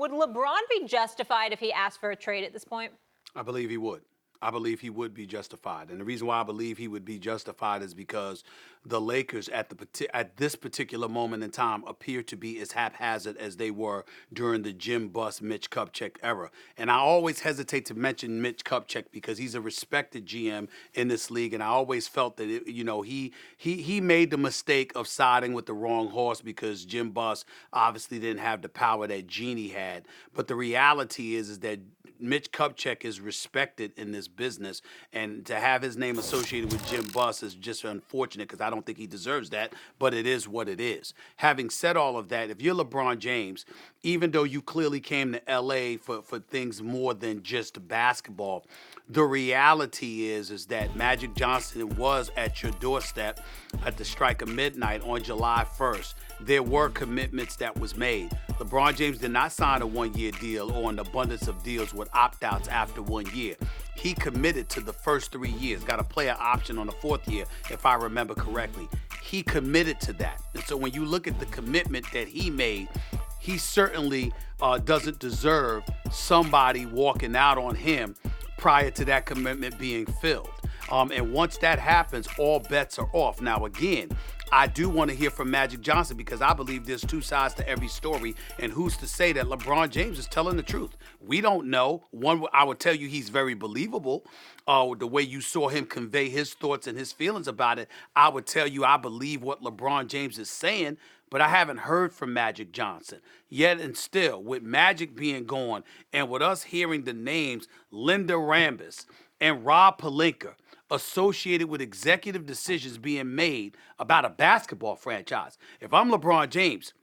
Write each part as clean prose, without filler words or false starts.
Would LeBron be justified if he asked for a trade at this point? I believe he would. I believe he would be justified. And the reason why I believe he would be justified is because the Lakers at this particular moment in time appear to be as haphazard as they were during the Jim Buss, Mitch Kupchak era. And I always hesitate to mention Mitch Kupchak because he's a respected GM in this league, and I always felt that he made the mistake of siding with the wrong horse because Jim Buss obviously didn't have the power that Jeannie had. But the reality is that Mitch Kupchak is respected in this business, and to have his name associated with Jim Buss is just unfortunate because I don't think he deserves that, but it is what it is. Having said all of that, if you're LeBron James, even though you clearly came to LA for things more than just basketball, the reality is that Magic Johnson was at your doorstep at the strike of midnight on July 1st. There were commitments that was made. LeBron James did not sign a one-year deal or an abundance of deals with opt-outs after 1 year. He committed to the first 3 years, got a player option on the fourth year, if I remember correctly. He committed to that. And so when you look at the commitment that he made, he certainly doesn't deserve somebody walking out on him prior to that commitment being filled. And once that happens, all bets are off. Now, again, I do want to hear from Magic Johnson because I believe there's two sides to every story, and who's to say that LeBron James is telling the truth? We don't know. One, I would tell you he's very believable. The way you saw him convey his thoughts and his feelings about it, I would tell you I believe what LeBron James is saying, but I haven't heard from Magic Johnson. Yet and still, with Magic being gone and with us hearing the names Linda Rambis and Rob Pelinka associated with executive decisions being made about a basketball franchise. If I'm LeBron James,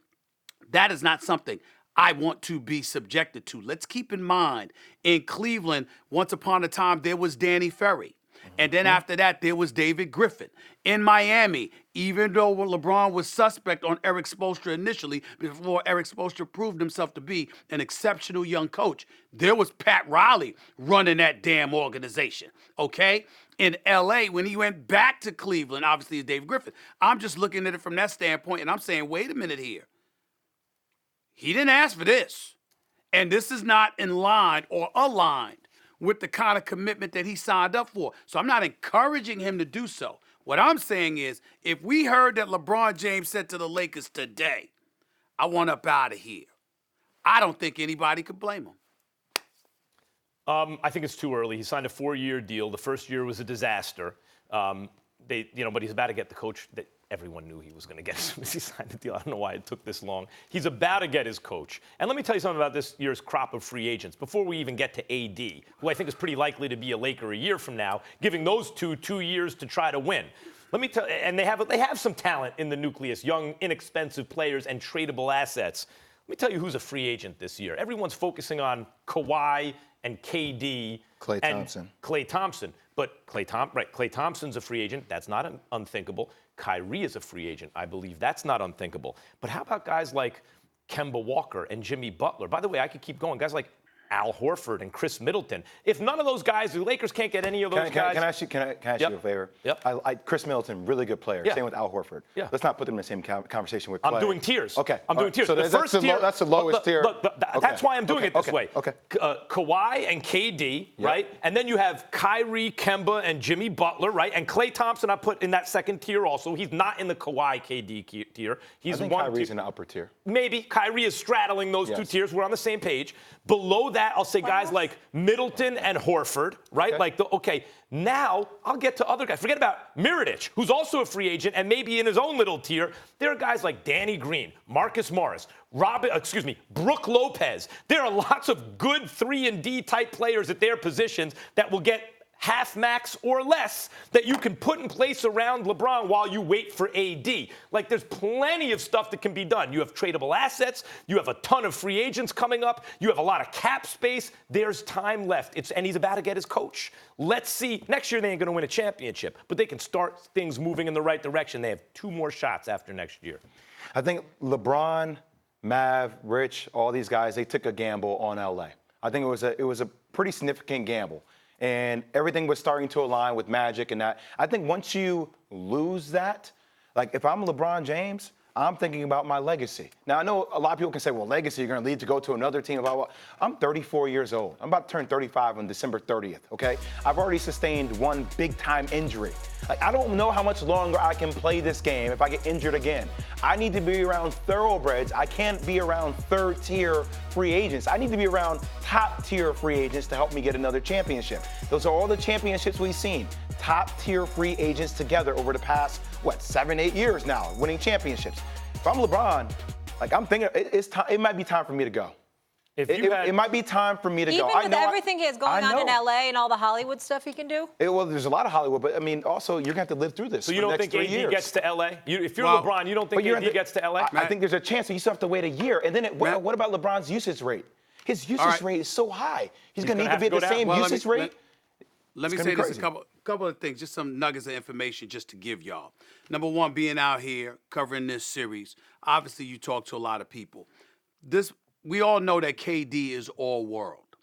that is not something I want to be subjected to. Let's keep in mind, in Cleveland, once upon a time, there was Danny Ferry. And then after that, there was David Griffin. In Miami, even though LeBron was suspect on Eric Spoelstra initially, before Eric Spoelstra proved himself to be an exceptional young coach, there was Pat Riley running that damn organization, okay? In L.A., when he went back to Cleveland, obviously it's David Griffin. I'm just looking at it from that standpoint, and I'm saying, wait a minute here. He didn't ask for this. And this is not in line or aligned with the kind of commitment that he signed up for. So I'm not encouraging him to do so. What I'm saying is, if we heard that LeBron James said to the Lakers today, I want up out of here, I don't think anybody could blame him. I think it's too early. He signed a 4-year deal. The first year was a disaster. But he's about to get the coach that everyone knew he was going to get as soon as he signed the deal. I don't know why it took this long. He's about to get his coach. And let me tell you something about this year's crop of free agents. Before we even get to AD, who I think is pretty likely to be a Laker a year from now, giving those 2 years to try to win. Let me tell you, and they have some talent in the nucleus, young, inexpensive players and tradable assets. Let me tell you who's a free agent this year. Everyone's focusing on Kawhi and KD Klay and Thompson. Klay Thompson. But Klay Thompson's a free agent. That's not unthinkable. Kyrie is a free agent. I believe that's not unthinkable. But how about guys like Kemba Walker and Jimmy Butler? By the way, I could keep going. Guys like Al Horford and Chris Middleton. If none of those guys, the Lakers can't get any of those guys. Can I ask you a favor? Yep. Chris Middleton, really good player. Yeah. Same with Al Horford. Yeah. Let's not put them in the same conversation with Klay. I'm doing tiers. Okay. I'm doing tiers. So that's the lowest tier. That's why I'm doing it this way. Okay. Kawhi and KD, right? And then you have Kyrie, Kemba, and Jimmy Butler, right? And Klay Thompson I put in that second tier also. He's not in the Kawhi, KD tier. He's I think one Kyrie's tier. in the upper tier. Maybe. Kyrie is straddling those two tiers. We're on the same page. Below that, I'll say guys like Middleton and Horford, right? Now I'll get to other guys. Forget about Mirotic, who's also a free agent and maybe in his own little tier. There are guys like Danny Green, Marcus Morris, Brooke Lopez. There are lots of good 3-and-D type players at their positions that will get half max or less that you can put in place around LeBron while you wait for AD. Like, there's plenty of stuff that can be done. You have tradable assets. You have a ton of free agents coming up. You have a lot of cap space. There's time left. And he's about to get his coach. Let's see. Next year, they ain't going to win a championship, but they can start things moving in the right direction. They have 2 more shots after next year. I think LeBron, Mav, Rich, all these guys, they took a gamble on LA. I think it was a pretty significant gamble. And everything was starting to align with Magic and that. I think once you lose that, like if I'm LeBron James, I'm thinking about my legacy. Now, I know a lot of people can say, well, legacy, you're going to leave to go to another team, blah, blah, blah. I'm 34 years old. I'm about to turn 35 on December 30th, okay? I've already sustained one big-time injury. Like, I don't know how much longer I can play this game if I get injured again. I need to be around thoroughbreds. I can't be around third-tier free agents. I need to be around top-tier free agents to help me get another championship. Those are all the championships we've seen. Top-tier free agents together over the past, 7, 8 years now, winning championships. If I'm LeBron, like, I'm thinking it might be time for me to go. It might be time for me to go. Even with everything he has going on in LA and all the Hollywood stuff he can do? Well, there's a lot of Hollywood, but I mean, also, you're going to have to live through this. So you for don't the next think 3 AD years. gets to LA? If you're LeBron, you don't think AD gets to LA? I think there's a chance, but you still have to wait a year. And then what about LeBron's usage rate? His usage rate is so high. He's going to need to be at the same usage rate. Let me say this, a couple of things, just some nuggets of information just to give y'all. Number one, being out here covering this series, obviously you talk to a lot of people. We all know that KD is all world.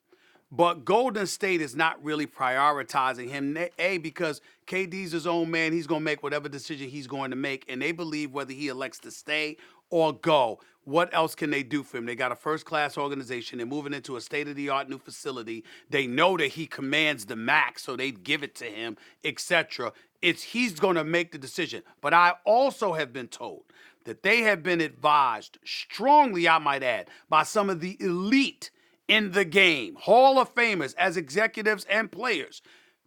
But Golden State is not really prioritizing him, because KD's his own man. He's going to make whatever decision he's going to make, and they believe whether he elects to stay or go, what else can they do for him? They got a first-class organization. They're moving into a state-of-the-art new facility. They know that he commands the max, so they give it to him, etc. He's going to make the decision. But I also have been told that they have been advised, strongly I might add, by some of the elite in the game, Hall of Famers as executives and players,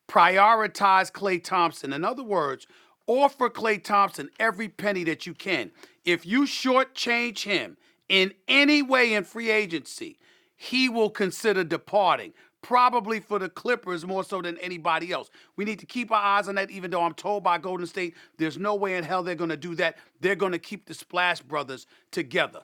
prioritize Klay Thompson. In other words, offer Klay Thompson every penny that you can. If you shortchange him in any way in free agency, he will consider departing, probably for the Clippers more so than anybody else. We need to keep our eyes on that, even though I'm told by Golden State there's no way in hell they're going to do that. They're going to keep the Splash Brothers together.